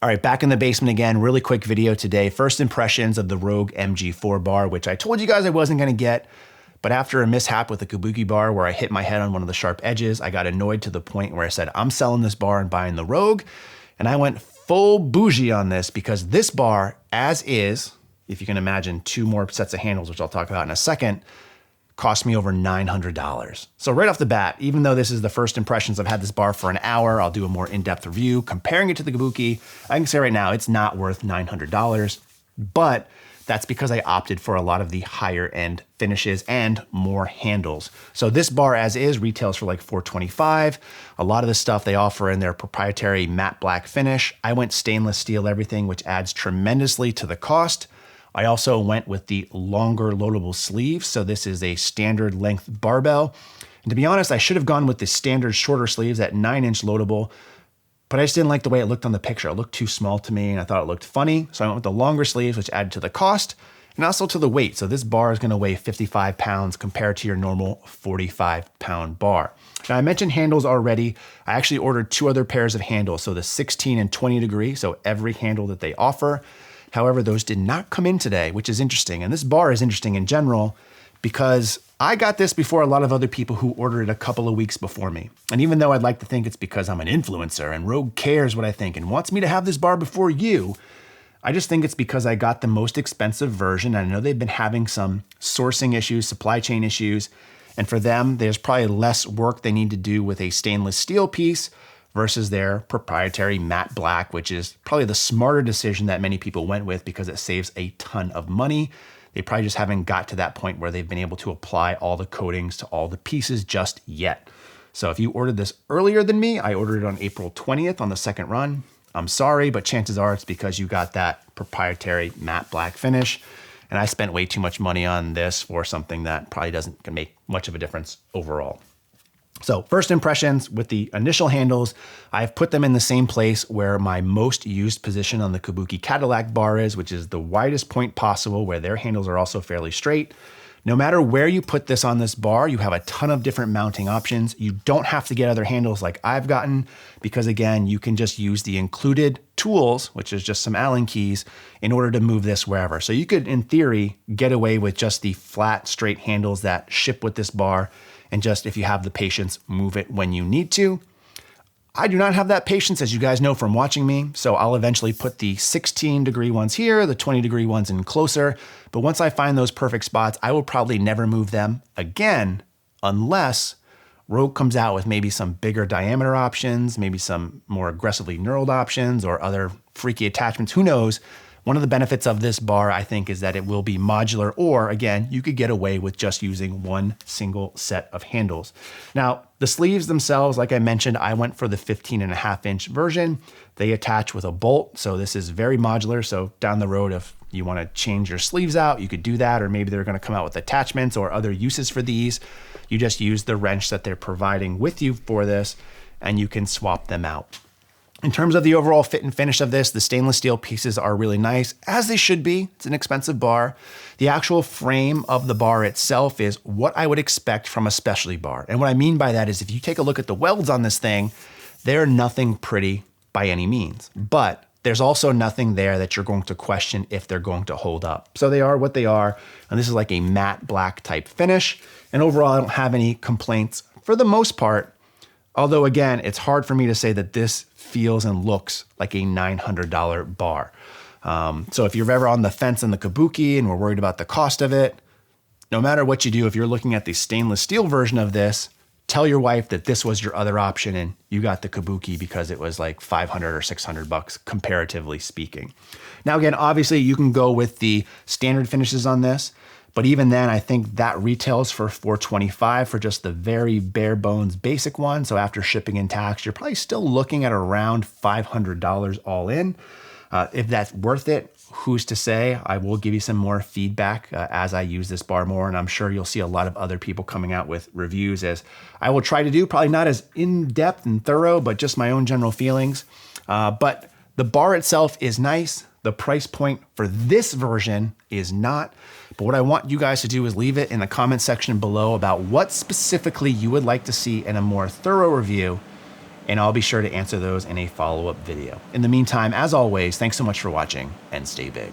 All right, back in the basement again. Really quick video today. First impressions of the Rogue MG-4 bar, which I told you guys I wasn't going to get. But after a mishap with the Kabuki bar where I hit my head on one of the sharp edges, I got annoyed to the point where I said, I'm selling this bar and buying the Rogue. And I went full bougie on this because this bar, as is, if you can imagine 2 more sets of handles, which I'll talk about in a second, cost me over $900. So right off the bat, even though this is the first impressions, I've had this bar for an hour, I'll do a more in-depth review comparing it to the Kabuki. I can say right now, it's not worth $900, but that's because I opted for a lot of the higher end finishes and more handles. So this bar as is retails for like $425. A lot of the stuff they offer in their proprietary matte black finish. I went stainless steel everything, which adds tremendously to the cost. I also went with the longer loadable sleeves. So this is a standard length barbell. And to be honest, I should have gone with the standard shorter sleeves at 9-inch loadable, but I just didn't like the way it looked on the picture. It looked too small to me and I thought it looked funny. So I went with the longer sleeves, which added to the cost and also to the weight. So this bar is gonna weigh 55 pounds compared to your normal 45-pound bar. Now I mentioned handles already. I actually ordered 2 other pairs of handles. So the 16 and 20 degree, so every handle that they offer. However, those did not come in today, which is interesting. And this bar is interesting in general because I got this before a lot of other people who ordered it a couple of weeks before me. And even though I'd like to think it's because I'm an influencer and Rogue cares what I think and wants me to have this bar before you, I just think it's because I got the most expensive version. And I know they've been having some sourcing issues, supply chain issues. And for them, there's probably less work they need to do with a stainless steel piece versus their proprietary matte black, which is probably the smarter decision that many people went with because it saves a ton of money. They probably just haven't got to that point where they've been able to apply all the coatings to all the pieces just yet. So if you ordered this earlier than me, I ordered it on April 20th on the second run. I'm sorry, but chances are it's because you got that proprietary matte black finish. And I spent way too much money on this for something that probably doesn't make much of a difference overall. So first impressions with the initial handles, I've put them in the same place where my most used position on the Kabuki Cadillac bar is, which is the widest point possible where their handles are also fairly straight. No matter where you put this on this bar, you have a ton of different mounting options. You don't have to get other handles like I've gotten because again, you can just use the included tools, which is just some Allen keys in order to move this wherever. So you could, in theory, get away with just the flat, straight handles that ship with this bar and just, if you have the patience, move it when you need to. I do not have that patience, as you guys know from watching me, so I'll eventually put the 16-degree ones here, the 20-degree ones in closer, but once I find those perfect spots, I will probably never move them again unless Rogue comes out with maybe some bigger diameter options, maybe some more aggressively knurled options or other freaky attachments, who knows. One of the benefits of this bar, I think, is that it will be modular, or again, you could get away with just using one single set of handles. Now, the sleeves themselves, like I mentioned, I went for the 15.5-inch version. They attach with a bolt, so this is very modular. So down the road, if you want to change your sleeves out, you could do that, or maybe they're going to come out with attachments or other uses for these. You just use the wrench that they're providing with you for this, and you can swap them out. In terms of the overall fit and finish of this, the stainless steel pieces are really nice, as they should be. It's an expensive bar. The actual frame of the bar itself is what I would expect from a specialty bar. And what I mean by that is if you take a look at the welds on this thing, they're nothing pretty by any means, but there's also nothing there that you're going to question if they're going to hold up. So they are what they are, and this is like a matte black type finish. And overall, I don't have any complaints for the most part. Although again, it's hard for me to say that this feels and looks like a $900 bar. So if you're ever on the fence on the Kabuki and we're worried about the cost of it, no matter what you do, if you're looking at the stainless steel version of this, tell your wife that this was your other option and you got the Kabuki because it was like 500 or 600 bucks, comparatively speaking. Now again, obviously you can go with the standard finishes on this, but even then, I think that retails for $425 for just the very bare bones basic one. So after shipping and tax, you're probably still looking at around $500 all in. If that's worth it, who's to say? I will give you some more feedback as I use this bar more, and I'm sure you'll see a lot of other people coming out with reviews as I will try to do, probably not as in-depth and thorough, but just my own general feelings. But the bar itself is nice. The price point for this version is not. But what I want you guys to do is leave it in the comment section below about what specifically you would like to see in a more thorough review. and I'll be sure to answer those in a follow-up video. In the meantime, as always, thanks so much for watching, and stay big.